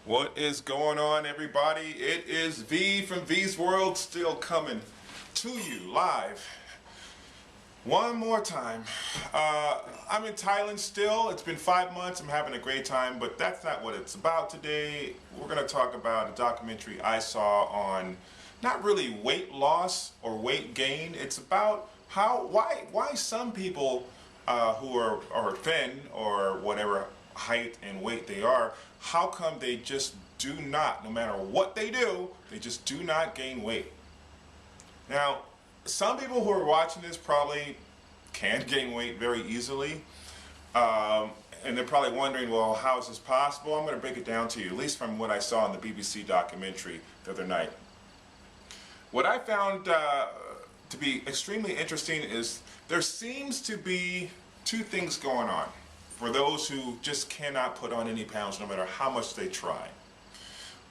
What is going on, everybody? It is V from V's World, still coming to you live one more time. I'm in Thailand still. It's been 5 months. I'm having a great time, but that's not what it's about today. We're going to talk about a documentary I saw on not really weight loss or weight gain. It's about why some people who are thin or whatever height and weight they are, how come they just do not, no matter what they do, they just do not gain weight? Now, some people who are watching this probably can gain weight very easily. And they're probably wondering, well, how is this possible? I'm going to break it down to you, at least from what I saw in the BBC documentary the other night. What I found to be extremely interesting is there seems to be two things going on for those who just cannot put on any pounds no matter how much they try.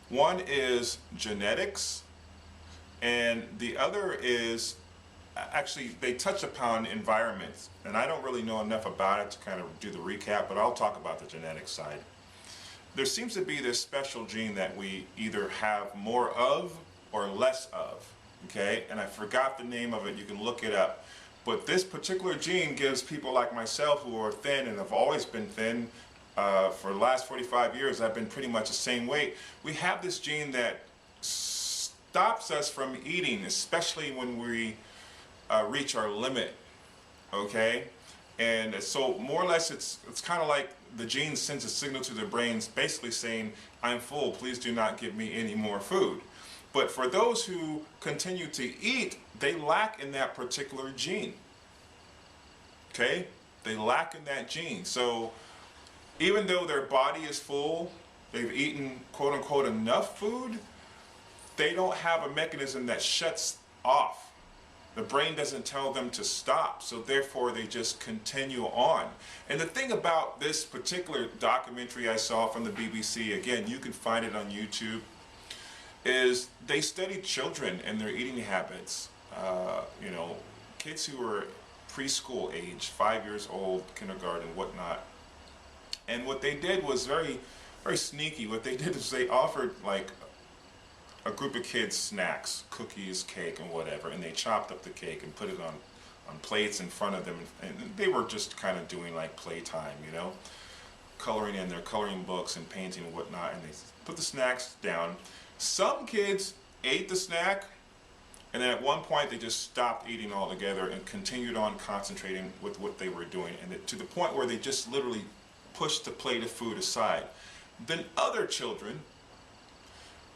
One is genetics, and the other is actually they touch upon environments, and I don't really know enough about it to kind of do the recap, but I'll talk about the genetic side. There seems to be this special gene that we either have more of or less of, okay? And I forgot the name of it, you can look it up. But this particular gene gives people like myself who are thin and have always been thin for the last 45 years, I've been pretty much the same weight. We have this gene that stops us from eating, especially when we reach our limit, okay? And so more or less it's kind of like the gene sends a signal to the brains basically saying, I'm full, please do not give me any more food. But for those who continue to eat, they lack in that particular gene. Okay? They lack in that gene. So even though their body is full, they've eaten quote unquote enough food, they don't have a mechanism that shuts off. The brain doesn't tell them to stop, so therefore they just continue on. And the thing about this particular documentary I saw from the BBC, again, you can find it on YouTube, is they studied children and their eating habits. You know, kids who were preschool age, 5 years old, kindergarten, whatnot. And what they did was very, very sneaky. What they did is they offered like a group of kids snacks, cookies, cake, and whatever, and they chopped up the cake and put it on plates in front of them. And they were just kind of doing like playtime, you know, coloring in their coloring books and painting and whatnot, and they put the snacks down. Some kids ate the snack, and then at one point they just stopped eating altogether and continued on concentrating with what they were doing, and to the point where they just literally pushed the plate of food aside. Then other children,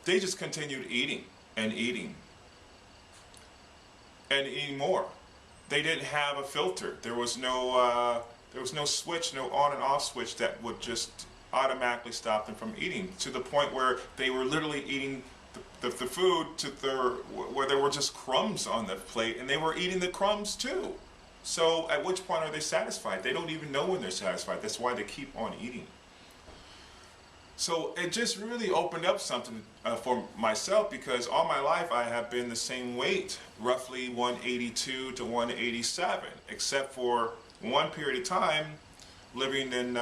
they just continued eating and eating and eating more. They didn't have a filter. There was no switch, no on and off switch that would just automatically stop them from eating, to the point where they were literally eating the food to where there were just crumbs on the plate, and they were eating the crumbs too. So at which point are they satisfied? They don't even know when they're satisfied. That's why they keep on eating. So it just really opened up something for myself, because all my life I have been the same weight, roughly 182 to 187, except for one period of time living in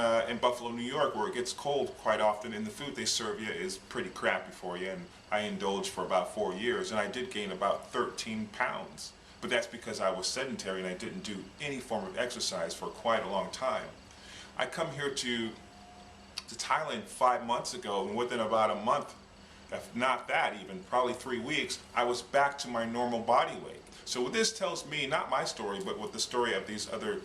Buffalo, New York, where it gets cold quite often, and the food they serve you is pretty crappy for you. And I indulged for about 4 years, and I did gain about 13 pounds. But that's because I was sedentary and I didn't do any form of exercise for quite a long time. I come here to Thailand 5 months ago, and within about a month, if not that even, probably 3 weeks, I was back to my normal body weight. So what this tells me, not my story, but what the story of these other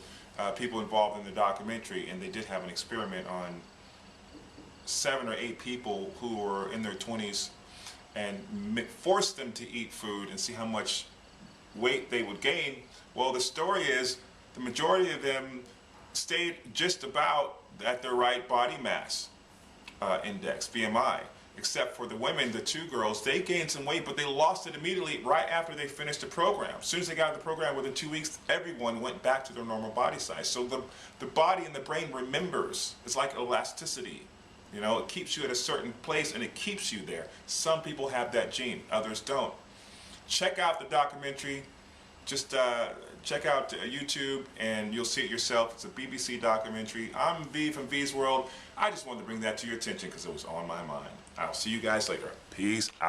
people involved in the documentary, and they did have an experiment on 7 or 8 people who were in their 20s and forced them to eat food and see how much weight they would gain. Well, the story is the majority of them stayed just about at their right body mass index, BMI, except for the women, the 2 girls. They gained some weight, but they lost it immediately right after they finished the program. As soon as they got the program, within 2 weeks, everyone went back to their normal body size. So the body and the brain remembers. It's like elasticity. You know, it keeps you at a certain place and it keeps you there. Some people have that gene, others don't. Check out the documentary. just check out YouTube and you'll see it yourself. It's a BBC documentary. I'm V from V's World. I just wanted to bring that to your attention because it was on my mind. I'll see you guys later. Peace out.